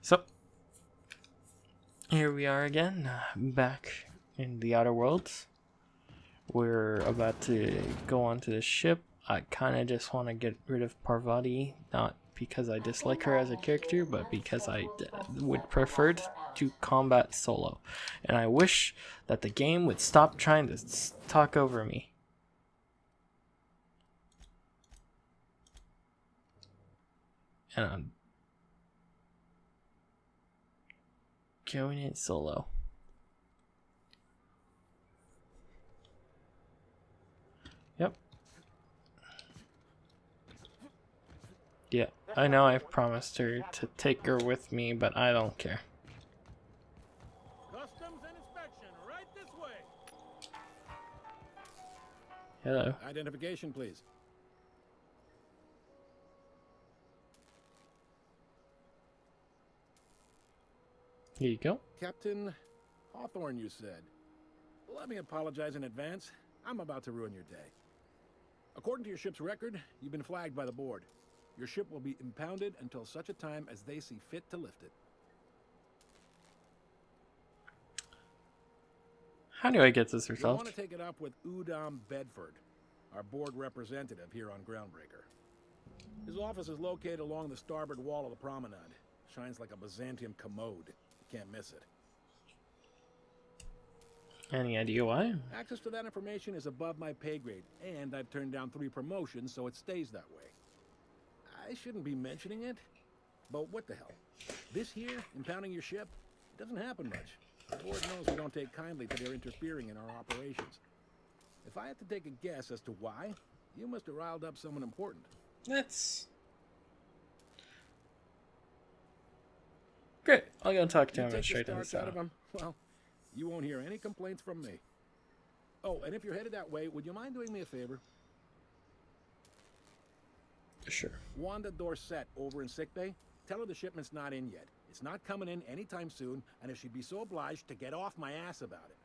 So, here we are again, back in the Outer Worlds. We're about to go onto the ship. I kind of just want to get rid of Parvati, not because I dislike her as a character, but because I would prefer to combat solo. And I wish that the game would stop trying to talk over me. And I'm going it solo. Yep. Yeah, I know I promised her to take her with me, but I don't care. Customs and inspection, right this way. Hello. Identification, please. Here you go. Captain Hawthorne, you said. Let me apologize in advance. I'm about to ruin your day. According to your ship's record, you've been flagged by the board. Your ship will be impounded until such a time as they see fit to lift it. How do I get this You'll result? want to take it up with Udom Bedford, our board representative here on Groundbreaker. His office is located along the starboard wall of the promenade. Shines like a Byzantium commode. You can't miss it. Any idea why? Access to that information is above my pay grade, and I've turned down 3 promotions, so it stays that way. I shouldn't be mentioning it, but what the hell? This here, impounding your ship, it doesn't happen much. The board knows we don't take kindly to their interfering in our operations. If I had to take a guess as to why, you must have riled up someone important. That's great. I'll go talk to You him take straight the in the starch out of cell. him, well, you won't hear any complaints from me. Oh, and if you're headed that way, would you mind doing me a favor? Sure. Wanda Dorset over in sickbay, tell her the shipment's not in yet. It's not coming in anytime soon, and if she'd be so obliged to get off my ass about it.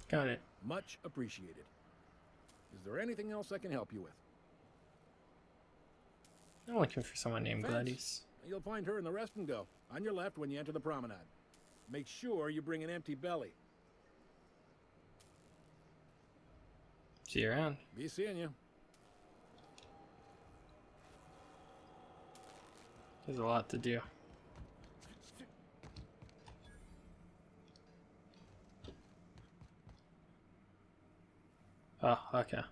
Got it. Much appreciated. Is there anything else I can help you with? I'm looking for someone named Fence. Gladys. You'll find her in the rest and go, on your left when you enter the promenade. Make sure you bring an empty belly. See you around. Be seeing you. There's a lot to do. Oh, okay.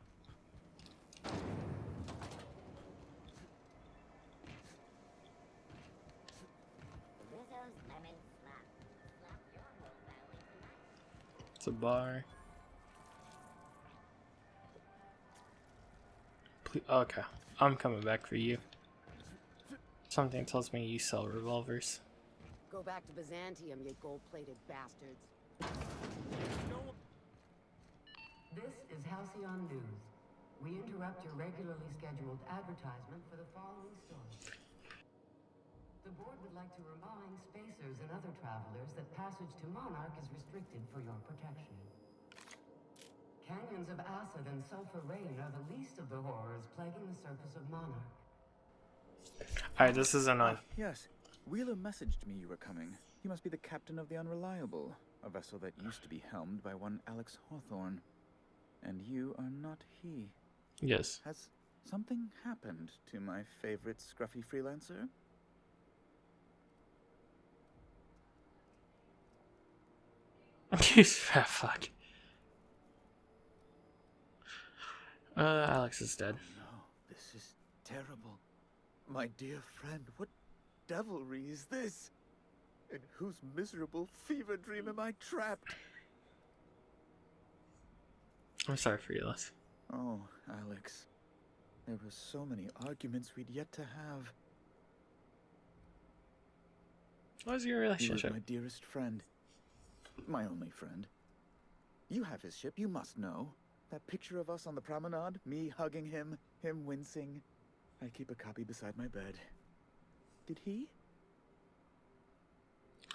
It's a bar. Okay, I'm coming back for you. Something tells me you sell revolvers. Go back to Byzantium, you gold-plated bastards. This is Halcyon News. We interrupt your regularly scheduled advertisement for the following story. The board would like to remind spacers and other travelers that passage to Monarch is restricted for your protection. Canyons of acid and sulfur rain are the least of the horrors plaguing the surface of Monarch. Alright, this is annoying. Yes. Wheeler messaged me you were coming. He must be the captain of the Unreliable, a vessel that used to be helmed by one Alex Hawthorne. And you are not he. Yes. Has something happened to my favorite scruffy freelancer? You fat fuck. Alex is dead. No, this is terrible. My dear friend, what devilry is this? In whose miserable fever dream am I trapped? I'm sorry for you, Les. Oh, Alex. There were so many arguments we'd yet to have. What was your He was relationship? my dearest friend. My only friend. You have his ship, you must know. That picture of us on the promenade, me hugging him, him wincing. I keep a copy beside my bed. Did he?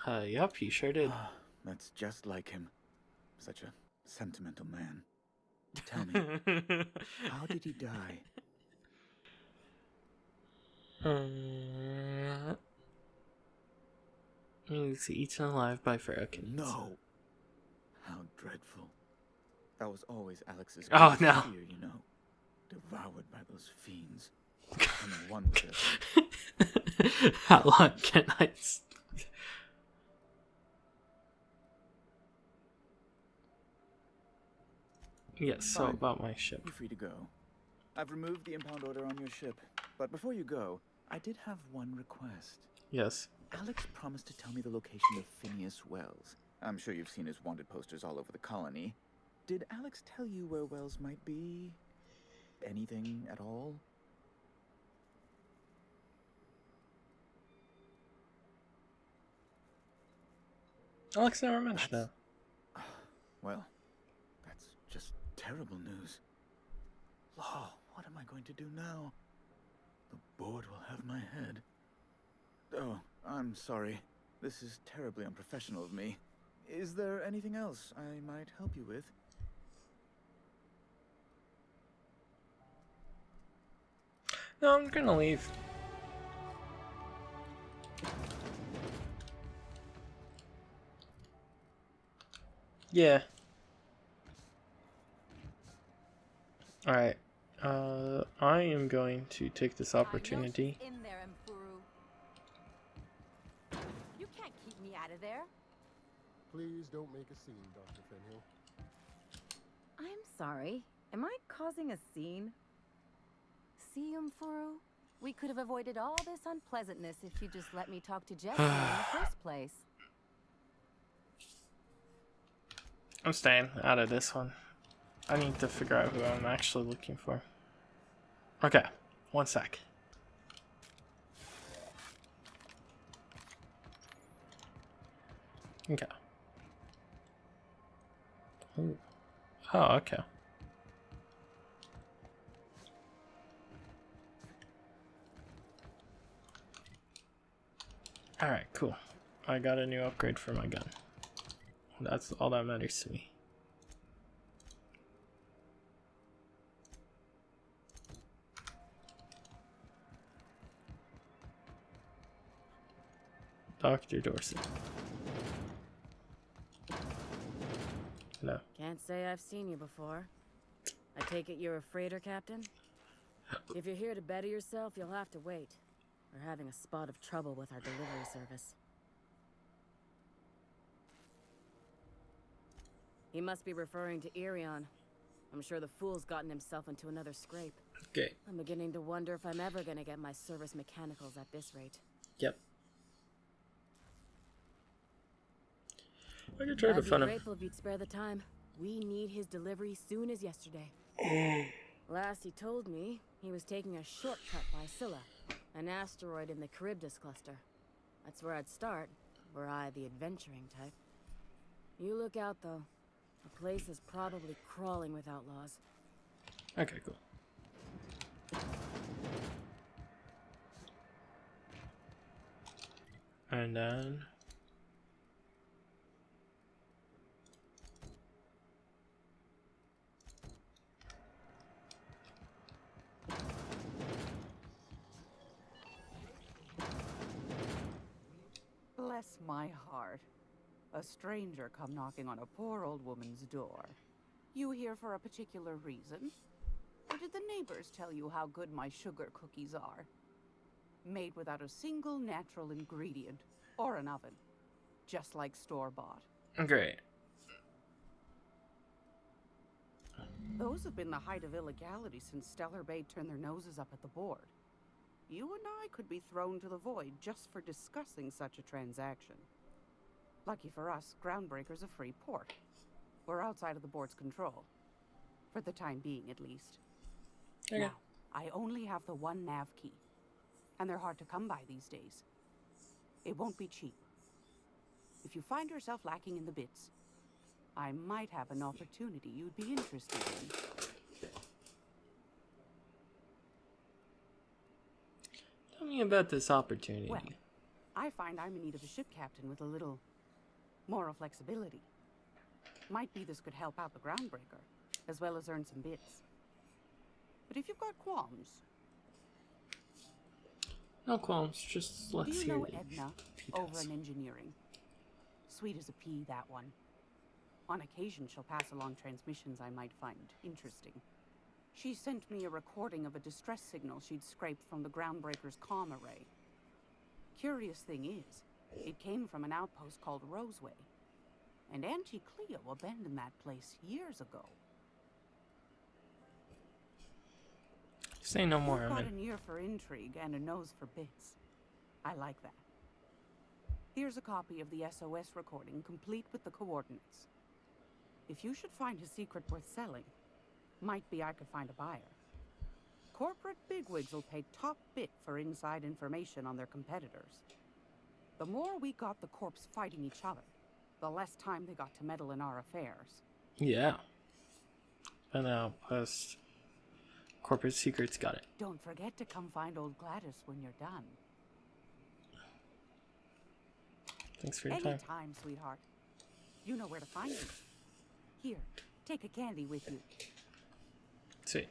Yup, he sure did. Ah, that's just like him. Such a sentimental man. Tell me, how did he die? He's eaten alive by feral kittens. No. How dreadful. That was always Alex's Oh, greatest no. fear, you know. Devoured by those fiends. Becoming one with them. How long can I... Yes, so Fine. about my ship. You're free to go. I've removed the impound order on your ship. But before you go, I did have one request. Yes. Alex promised to tell me the location of Phineas Wells. I'm sure you've seen his wanted posters all over the colony. Did Alex tell you where Wells might be? Anything at all? Alex never mentioned that. Well, that's just terrible news. Law, what am I going to do now? The board will have my head. Oh, I'm sorry. This is terribly unprofessional of me. Is there anything else I might help you with? No, I'm gonna leave. Yeah. Alright. I am going to take this opportunity. In there, Mfuru. You can't keep me out of there. Please don't make a scene, Dr. Fenhill. I'm sorry. Am I causing a scene? See, Mfuru? We could have avoided all this unpleasantness if you just let me talk to Jesse in the first place. I'm staying out of this one. I need to figure out who I'm actually looking for. Okay, one sec. Okay. Ooh. Oh, okay. Alright, cool. I got a new upgrade for my gun. That's all that matters to me. Dr. Dorsey. Hello. Can't say I've seen you before. I take it you're a freighter captain? If you're here to better yourself, you'll have to wait. We're having a spot of trouble with our delivery service. He must be referring to Irion. I'm sure the fool's gotten himself into another scrape. Okay. I'm beginning to wonder if I'm ever gonna get my service mechanicals at this rate. Yep. I could try to I'd be find him. grateful if you'd spare the time. We need his delivery soon as yesterday. Last he told me, he was taking a shortcut by Scylla, an asteroid in the Charybdis cluster. That's where I'd start, were I the adventuring type. You look out, though. The place is probably crawling with outlaws. Okay, cool. And then... Bless my heart. A stranger come knocking on a poor old woman's door. You here for a particular reason? Or did the neighbors tell you how good my sugar cookies are? Made without a single natural ingredient or an oven. Just like store-bought. Great. Those have been the height of illegality since Stellar Bay turned their noses up at the board. You and I could be thrown to the void just for discussing such a transaction. Lucky for us, Groundbreaker's a free port. We're outside of the board's control. For the time being, at least. Okay. Now, I only have the one nav key. And they're hard to come by these days. It won't be cheap. If you find yourself lacking in the bits, I might have an opportunity you'd be interested in. Tell me about this opportunity. Well, I find I'm in need of a ship captain with a little moral flexibility. Might be this could help out the Groundbreaker, as well as earn some bits. But if you've got qualms... No qualms, just Do let's you hear know the Edna details. over in engineering? Sweet as a pea, that one. On occasion, she'll pass along transmissions I might find interesting. She sent me a recording of a distress signal she'd scraped from the groundbreaker's comm array. Curious thing is, it came from an outpost called Roseway. And Auntie Cleo abandoned that place years ago. Say no more, You've got Emin. an ear for intrigue and a nose for bits. I like that. Here's a copy of the SOS recording, complete with the coordinates. If you should find his secret worth selling, might be I could find a buyer. Corporate bigwigs will pay top bit for inside information on their competitors. The more we got the corps fighting each other, the less time they got to meddle in our affairs. Yeah. And now, post corporate secrets, got it. Don't forget to come find old Gladys when you're done. Thanks for your time. Anytime, sweetheart. You know where to find me. Here, take a candy with you. Sweet.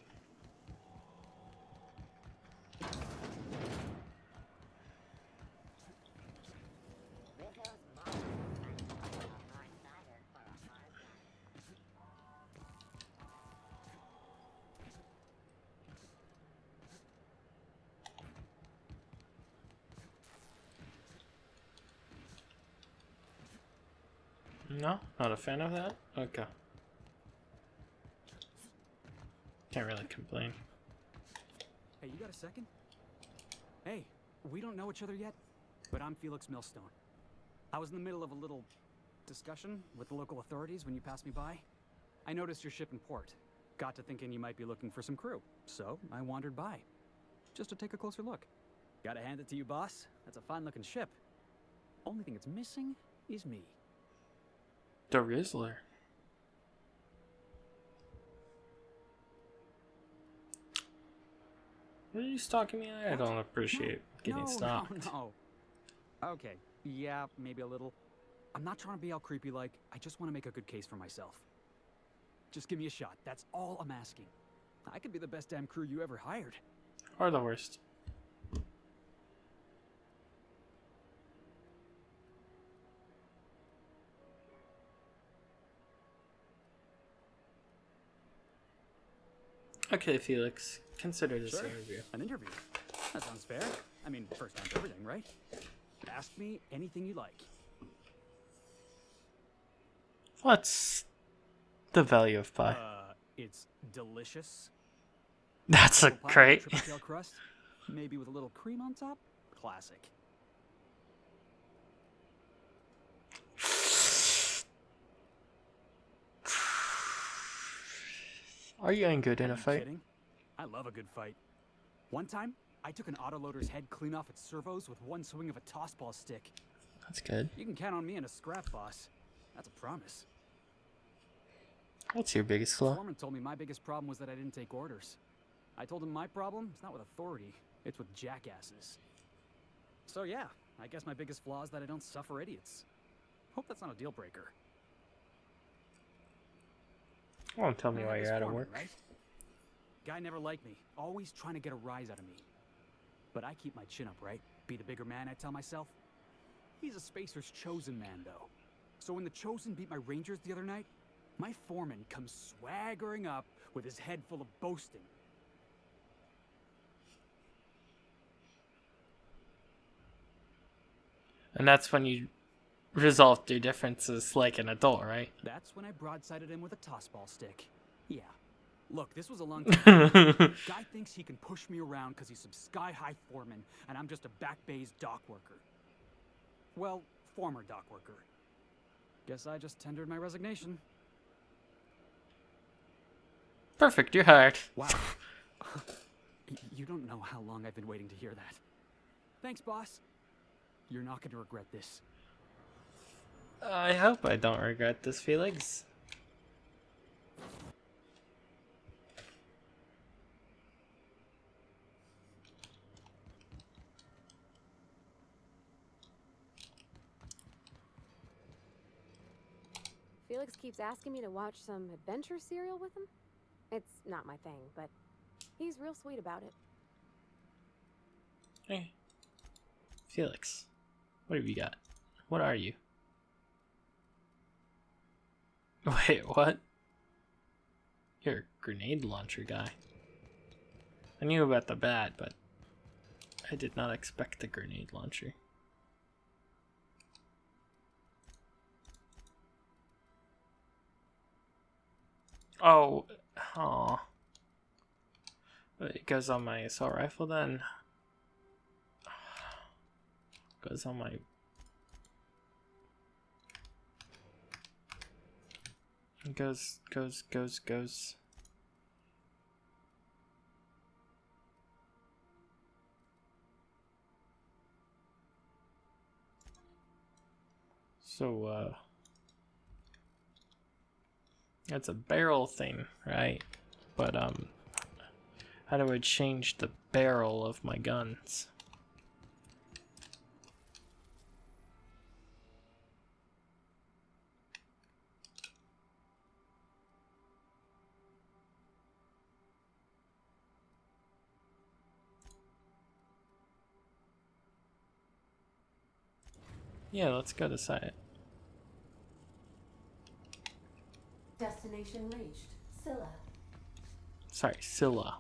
No, not a fan of that? Okay. Can't really complain. Hey, you got a second? Hey, we don't know each other yet, but I'm Felix Millstone. I was in the middle of a little discussion with the local authorities when you passed me by. I noticed your ship in port. Got to thinking you might be looking for some crew, so I wandered by. Just to take a closer look. Gotta hand it to you, boss. That's a fine-looking ship. Only thing it's missing is me. The Rizzler. What are you stalking me? I don't appreciate getting stalked. No. Okay, yeah, maybe a little. I'm not trying to be all creepy like. I just want to make a good case for myself. Just give me a shot. That's all I'm asking. I could be the best damn crew you ever hired. Or the worst. Okay, Felix. Consider this Sure. an interview. An interview? That sounds fair. I mean, first time for everything, right? Ask me anything you like. What's the value of pie? It's delicious. That's a Apple pie, great. triple tail crust, maybe with a little cream on top. Classic. Are you any good in Are a you fight? kidding? I love a good fight. One time, I took an autoloader's head clean off its servos with one swing of a tossball stick. That's good. You can count on me in a scrap, boss. That's a promise. What's your biggest flaw? Foreman told me my biggest problem was that I didn't take orders. I told him my problem is not with authority, it's with jackasses. So yeah, I guess my biggest flaw is that I don't suffer idiots. Hope that's not a deal breaker. Won't tell me why This you're out of Foreman, work. right? Guy never liked me, always trying to get a rise out of me. But I keep my chin up, right? Be the bigger man, I tell myself. He's a Spacer's chosen man, though. So when the Chosen beat my Rangers the other night, my foreman comes swaggering up with his head full of boasting. And that's when you resolved your differences like an adult, right? That's when I broadsided him with a tossball stick. Yeah. Look, this was a long time ago. Guy thinks he can push me around because he's some sky-high foreman, and I'm just a back bay's dock worker. Well, former dock worker. Guess I just tendered my resignation. Perfect, you're hired. Wow. You don't know how long I've been waiting to hear that. Thanks, boss. You're not going to regret this. I hope I don't regret this, Felix. Felix keeps asking me to watch some adventure serial with him. It's not my thing, but he's real sweet about it. Hey, Felix, what have you got? What are you? Wait, what? You're a grenade launcher guy. I knew about the bat, but I did not expect the grenade launcher. Oh, aw. It goes on my assault rifle then. Goes on my... Goes. So, that's a barrel thing, right? But, how do I change the barrel of my guns? Yeah, let's go to site. Destination reached. Scylla. Sorry, Scylla.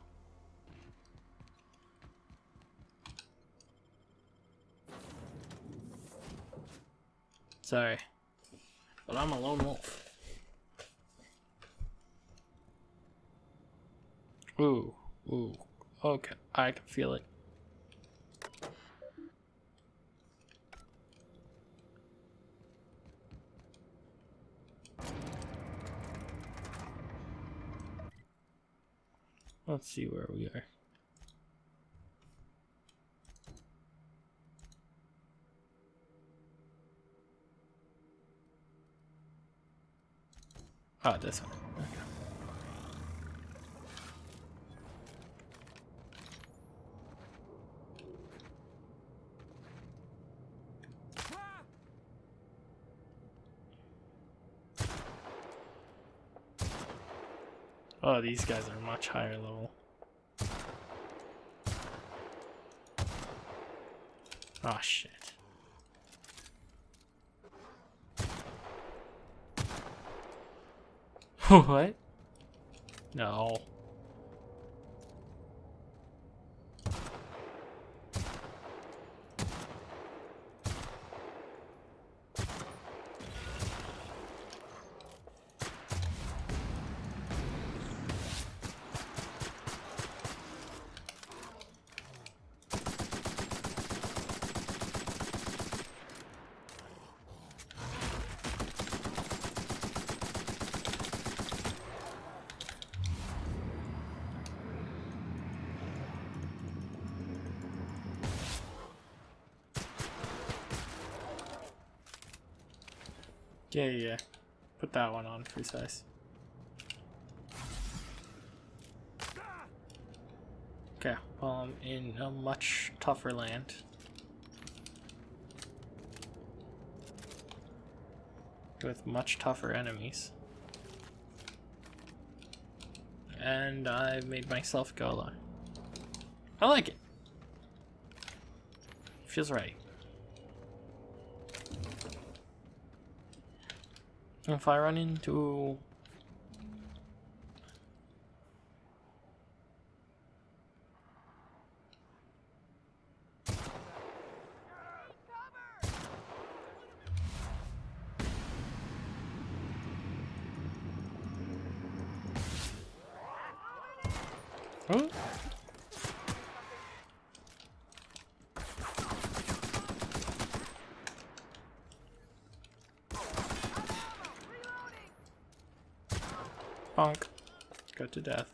Sorry. But I'm a lone wolf. Ooh. Okay, I can feel it. Let's see where we are. Ah, this one. Okay. Oh, these guys are much higher level. Oh, shit. What? No. Yeah. Put that one on for size. Okay, well, I'm in a much tougher land. With much tougher enemies. And I made myself go alone. I like it. Feels right. If I run into... Huh? Bonk. Go to death.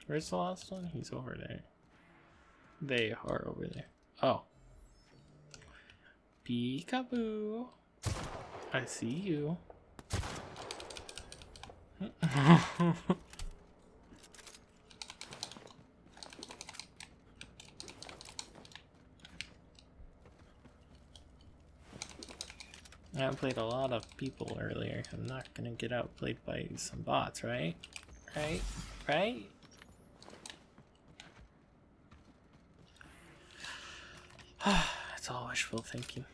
Where's the last one? He's over there. They are over there. Oh. Peekaboo. I see you. I outplayed a lot of people earlier. I'm not gonna get outplayed by some bots, right? Right? Right? It's all wishful thinking.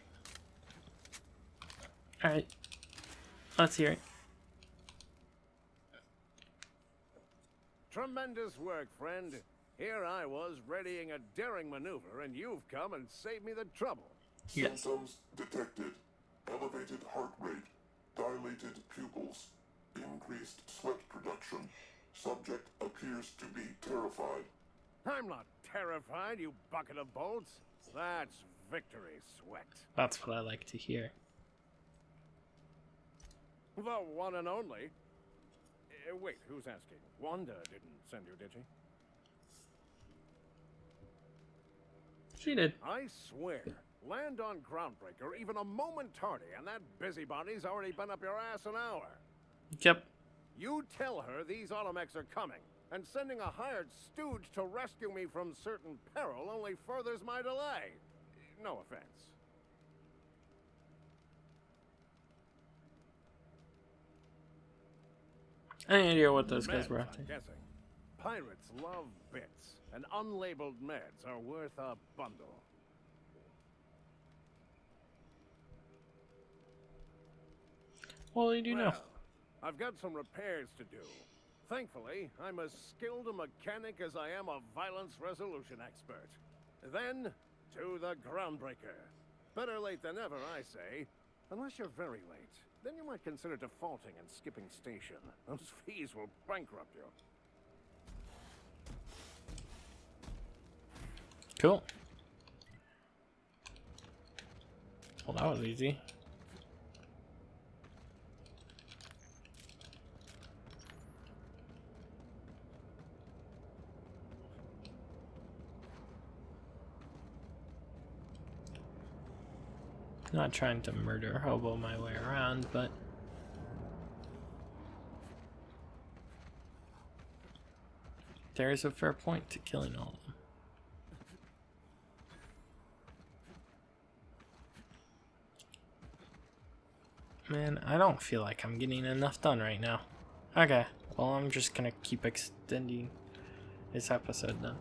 Alright. Let's hear it. Tremendous work, friend. Here I was readying a daring maneuver, and you've come and saved me the trouble. Yes. Symptoms detected. Elevated heart rate, dilated pupils, increased sweat production. Subject appears to be terrified. I'm not terrified, you bucket of bolts. That's victory sweat. That's what I like to hear. The one and only. Wait, who's asking? Wanda didn't send you, did she? She did. I swear, land on Groundbreaker even a moment tardy, and that busybody's already been up your ass an hour. Yep. You tell her these automechs are coming, and sending a hired stooge to rescue me from certain peril only furthers my delay. No offense. Any idea what those guys were Meds, after? I'm guessing. Pirates love bits, and unlabeled meds are worth a bundle. Well, you do know. Well, I've got some repairs to do. Thankfully, I'm as skilled a mechanic as I am a violence resolution expert. Then, to the Groundbreaker. Better late than never, I say. Unless you're very late. Then you might consider defaulting and skipping station. Those fees will bankrupt you. Cool. Well, that was easy. Not trying to murder hobo my way around, but there is a fair point to killing all of them. Man, I don't feel like I'm getting enough done right now. Okay, well, I'm just gonna keep extending this episode then.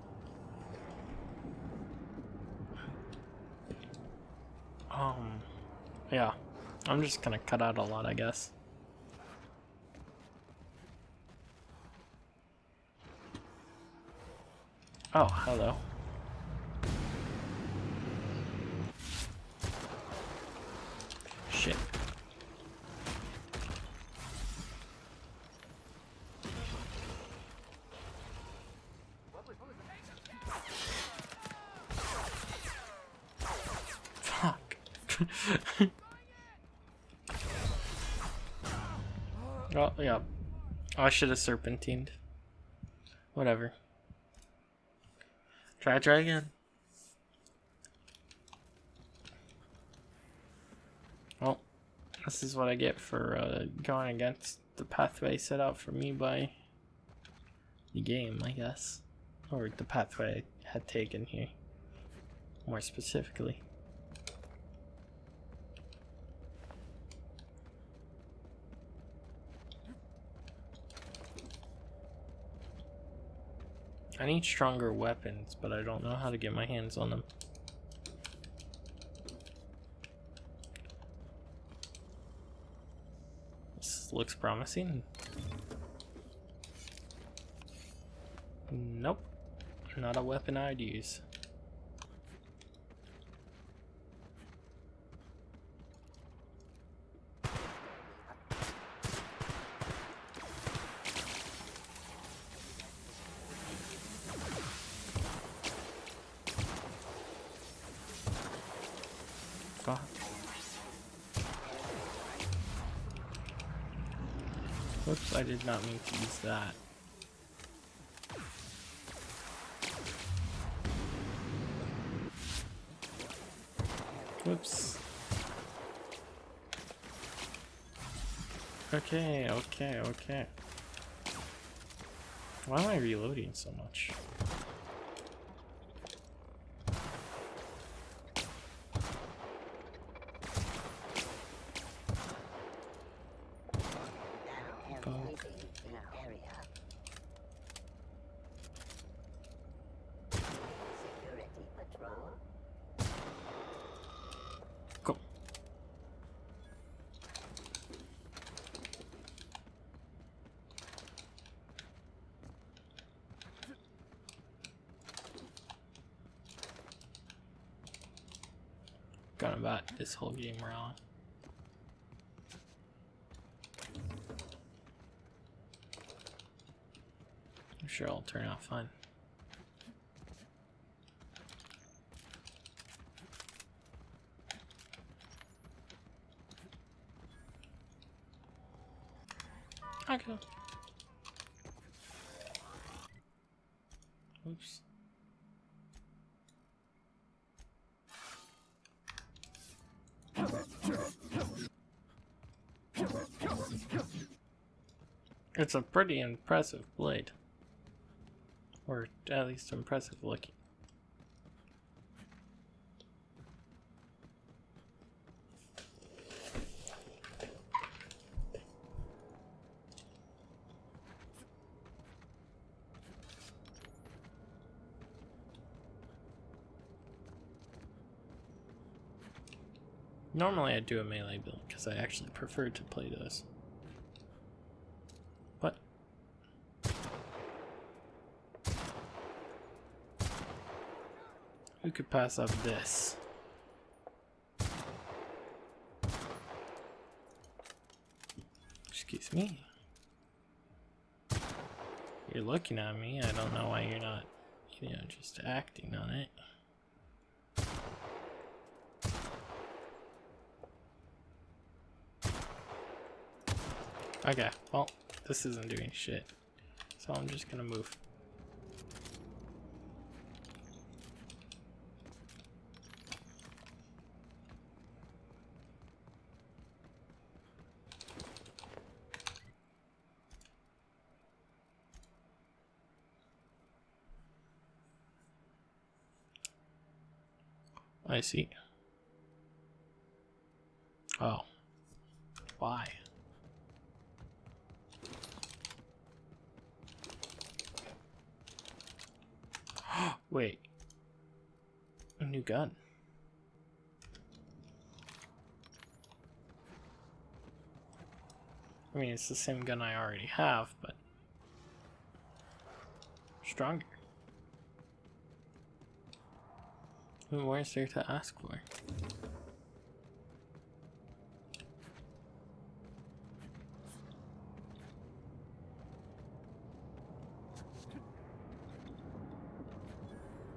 Yeah, I'm just gonna cut out a lot, I guess. Oh, hello. Shit. Fuck. Oh, yeah. I should have serpentined. Whatever. Try again. Well, this is what I get for going against the pathway set out for me by the game, I guess. Or the pathway I had taken here, more specifically. I need stronger weapons, but I don't know how to get my hands on them. This looks promising. Nope. Not a weapon I'd use. Fuck. Whoops, I did not mean to use that. Whoops. Okay. Why am I reloading so much? gone about this whole game wrong. I'm sure it'll turn out fine. Okay. Oops. It's a pretty impressive blade. Or at least impressive looking. Normally I do a melee build because I actually prefer to play those. But who could pass up this? Excuse me. You're looking at me. I don't know why you're not, you know, just acting on it. Okay, well, this isn't doing shit, so I'm just gonna move. I see. Oh. Why? Wait. A new gun. I mean, it's the same gun I already have, but stronger. What more is there to ask for?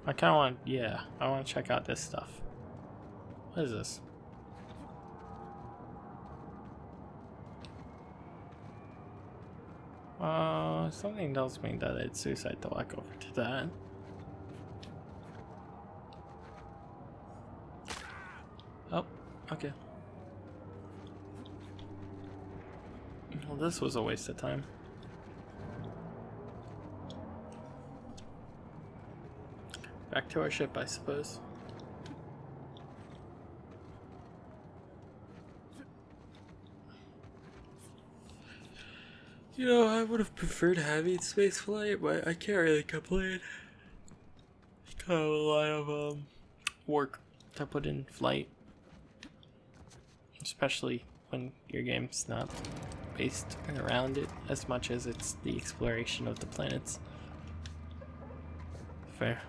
I kind of want, yeah, I want to check out this stuff. What is this? Something tells me that it's suicide to walk over to that. Oh, okay. Well, this was a waste of time. Back to our ship, I suppose. You know, I would have preferred having space flight, but I can't really complain. It's kind of a lot of work to put in flight, especially when your game's not based around it as much as it's the exploration of the planets. Fair.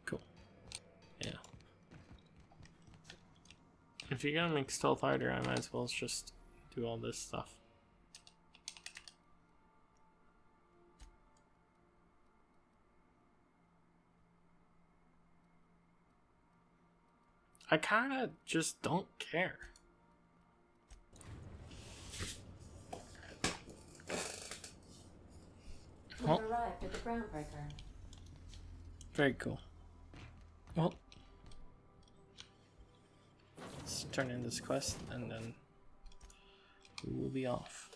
Cool. Yeah. If you're gonna make stealth harder, I might as well just do all this stuff. I kinda just don't care. We've arrived at the groundbreaker. Very cool. Well, let's turn in this quest and then we will be off.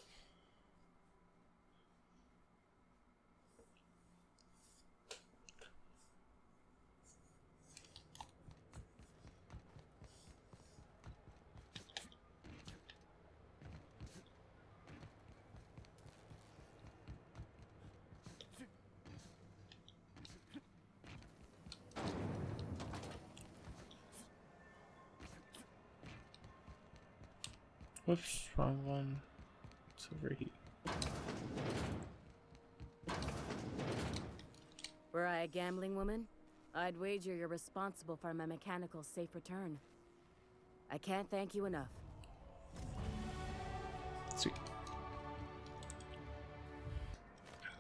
Whoops, wrong one. It's over here. Were I a gambling woman, I'd wager you're responsible for my mechanical safe return. I can't thank you enough. Sweet.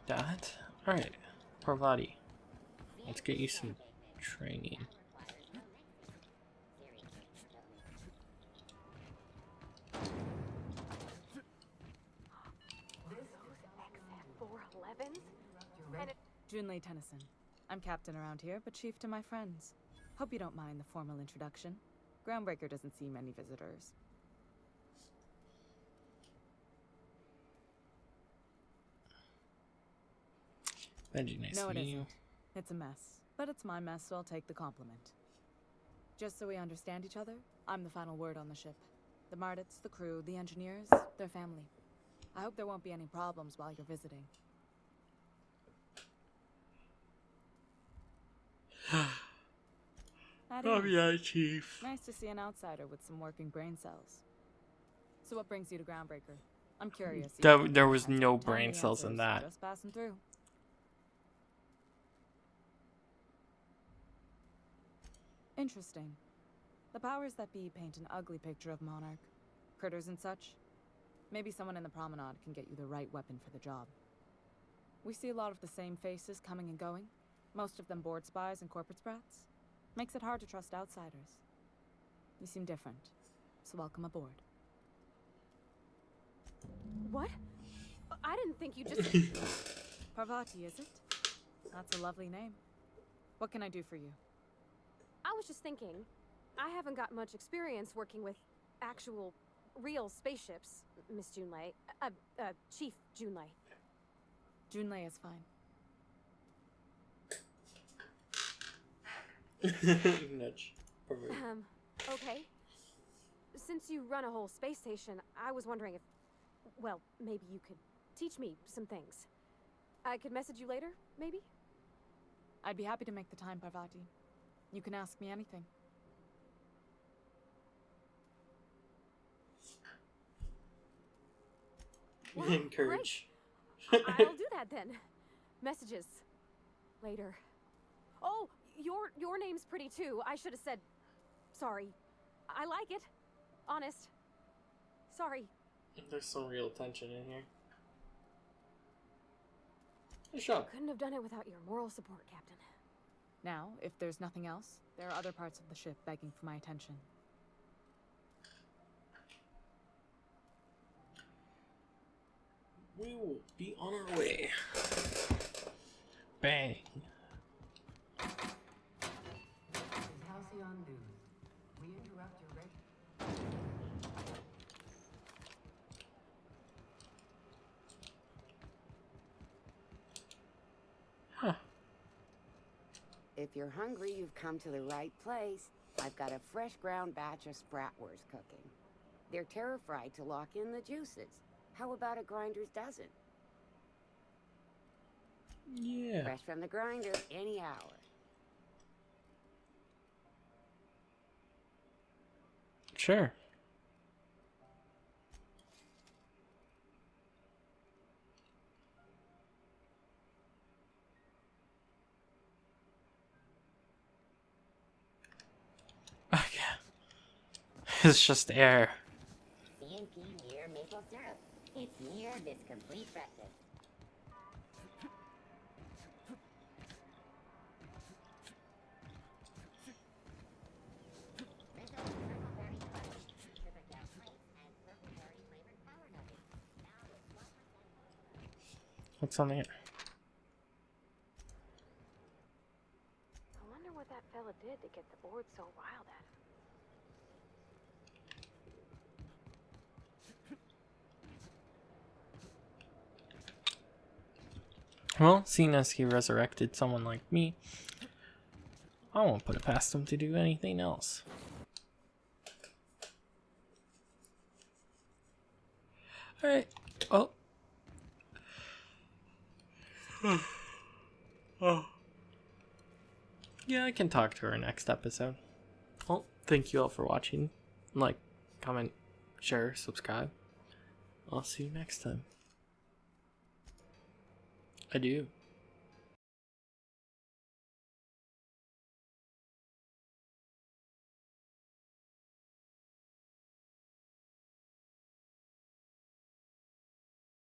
That? Alright. Parvati. Let's get you some training. Junlei Tennyson. I'm captain around here, but chief to my friends. Hope you don't mind the formal introduction. Groundbreaker doesn't see many visitors. Benji, nice No, to it meet you. isn't. It's a mess. But it's my mess, so I'll take the compliment. Just so we understand each other, I'm the final word on the ship. The Mardits, the crew, the engineers, their family. I hope there won't be any problems while you're visiting. Oh yeah, Chief. Nice to see an outsider with some working brain cells. So what brings you to Groundbreaker? I'm curious. There was no Tell me brain the cells in answers, that. Just passing through. Interesting. The powers that be paint an ugly picture of Monarch. Critters and such. Maybe someone in the promenade can get you the right weapon for the job. We see a lot of the same faces coming and going. Most of them board spies and corporate sprats. Makes it hard to trust outsiders. You seem different, so welcome aboard. What? I didn't think you just... Parvati, is it? That's a lovely name. What can I do for you? I was just thinking, I haven't got much experience working with actual, real spaceships, Miss Junlei. Chief Junlei. Junlei is fine. Nudge. Perfect. Okay. Since you run a whole space station, I was wondering if, well, maybe you could teach me some things. I could message you later, maybe? I'd be happy to make the time, Parvati. You can ask me anything. Well, Encourage. I'll do that then. Messages. Later. Oh, your name's pretty too. I should have said sorry. I like it. Honest. Sorry. There's some real tension in here. Good job. Couldn't have done it without your moral support, Captain. Now, if there's nothing else, there are other parts of the ship begging for my attention. We will be on our way. Bang. This is Halcyon News. We interrupt your Huh. If you're hungry, you've come to the right place. I've got a fresh ground batch of spratwurst cooking. They're terra-fried to lock in the juices. How about a grinder's dozen? Yeah. Fresh from the grinder, any hour. Sure. Okay. It's just air. CNP near maple syrup. It's near this complete breakfast. What's on it? I wonder what that fella did to get the board so riled at him. Well, seeing as he resurrected someone like me, I won't put it past him to do anything else. Alright. Oh. Oh. Yeah, I can talk to her next episode. Well, thank you all for watching. Like, comment, share, subscribe. I'll see you next time. Adieu.